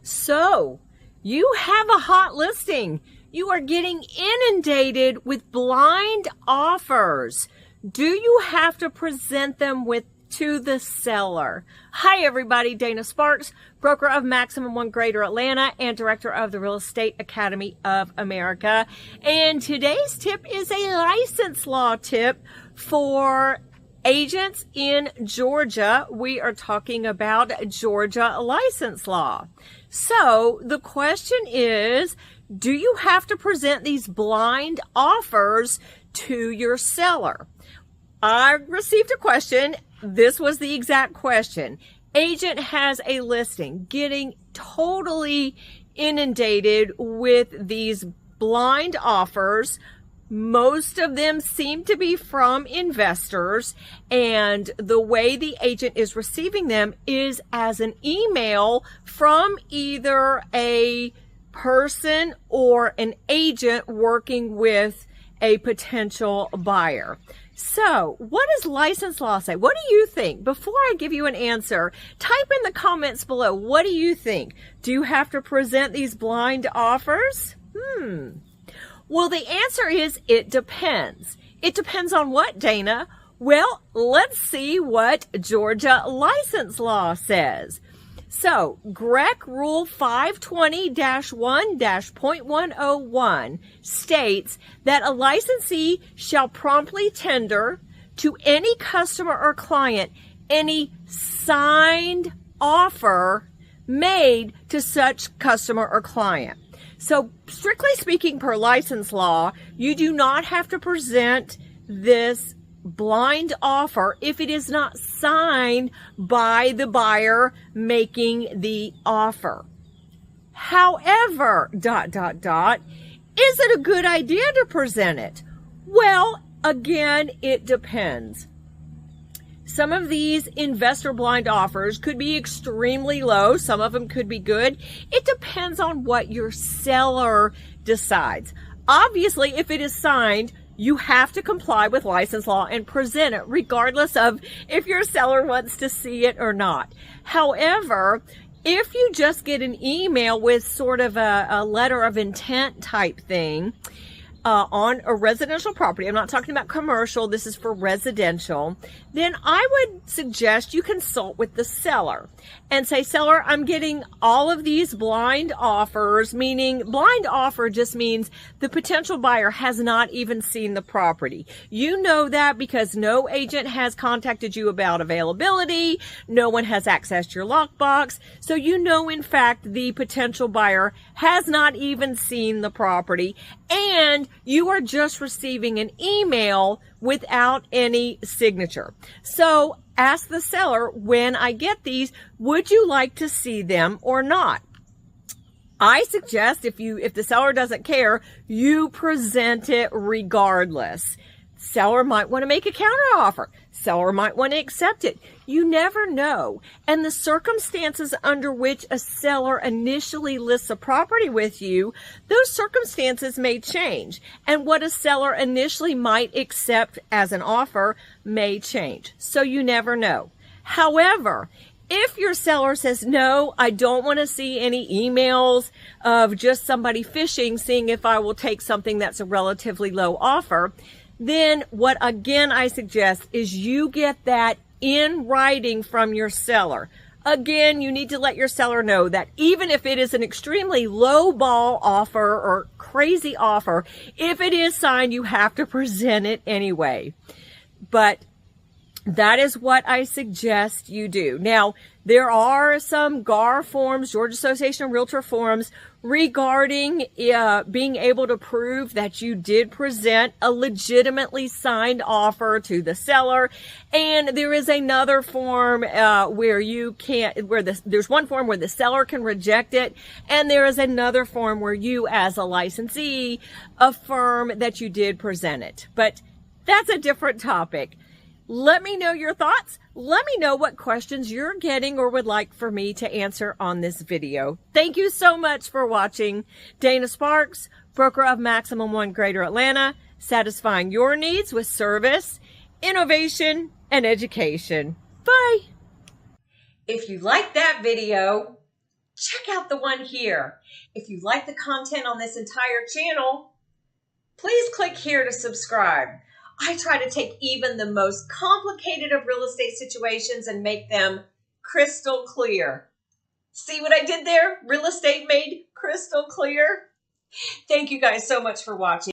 So, you have a hot listing. You are getting inundated with blind offers. Do you have to present them to the seller? Hi everybody, Dana Sparks, broker of Maximum One Greater Atlanta and director of the Real Estate Academy of America. And today's tip is a license law tip for agents in Georgia. We are talking about Georgia license law. So the question is, do you have to present these blind offers to your seller? I received a question. This was the exact question. Agent has a listing getting totally inundated with these blind offers. Most of them seem to be from investors, and the way the agent is receiving them is as an email from either a person or an agent working with a potential buyer. So, what does license law say? What do you think? Before I give you an answer, type in the comments below. What do you think? Do you have to present these blind offers? Well, the answer is it depends. It depends on what, Dana? Well, let's see what Georgia license law says. So, GREC Rule 520-1-.101 states that a licensee shall promptly tender to any customer or client any signed offer made to such customer or client. So, strictly speaking, per license law, you do not have to present this blind offer if it is not signed by the buyer making the offer. However, is it a good idea to present it? Well, again, it depends. Some of these investor blind offers could be extremely low. Some of them could be good. It depends on what your seller decides. Obviously, if it is signed, you have to comply with license law and present it regardless of if your seller wants to see it or not. However, if you just get an email with sort of a letter of intent type thing, on a residential property, I'm not talking about commercial, this is for residential, then I would suggest you consult with the seller and say, seller, I'm getting all of these blind offers, meaning blind offer just means the potential buyer has not even seen the property. You know that because no agent has contacted you about availability, no one has accessed your lockbox, so you know in fact the potential buyer has not even seen the property, and you are just receiving an email without any signature. So ask the seller, when I get these, would you like to see them or not? I suggest if the seller doesn't care, you present it regardless. Seller might want to make a counteroffer. Seller might want to accept it. You never know. And the circumstances under which a seller initially lists a property with you, those circumstances may change. And what a seller initially might accept as an offer may change. So you never know. However, if your seller says, no, I don't want to see any emails of just somebody fishing, seeing if I will take something that's a relatively low offer, then what again I suggest is you get that in writing from your seller. Again, you need to let your seller know that even if it is an extremely low ball offer or crazy offer, if it is signed, you have to present it anyway. But that is what I suggest you do. Now, there are some GAR forms, Georgia Association of Realtor forms, regarding being able to prove that you did present a legitimately signed offer to the seller. And there is another form where you can't, there's one form where the seller can reject it, and there is another form where you as a licensee affirm that you did present it. But that's a different topic. Let me know your thoughts. Let me know what questions you're getting or would like for me to answer on this video. Thank you so much for watching. Dana Sparks, broker of Maximum One Greater Atlanta, satisfying your needs with service, innovation, and education. Bye. If you liked that video, check out the one here. If you like the content on this entire channel, please click here to subscribe. I try to take even the most complicated of real estate situations and make them crystal clear. See what I did there? Real estate made crystal clear. Thank you guys so much for watching.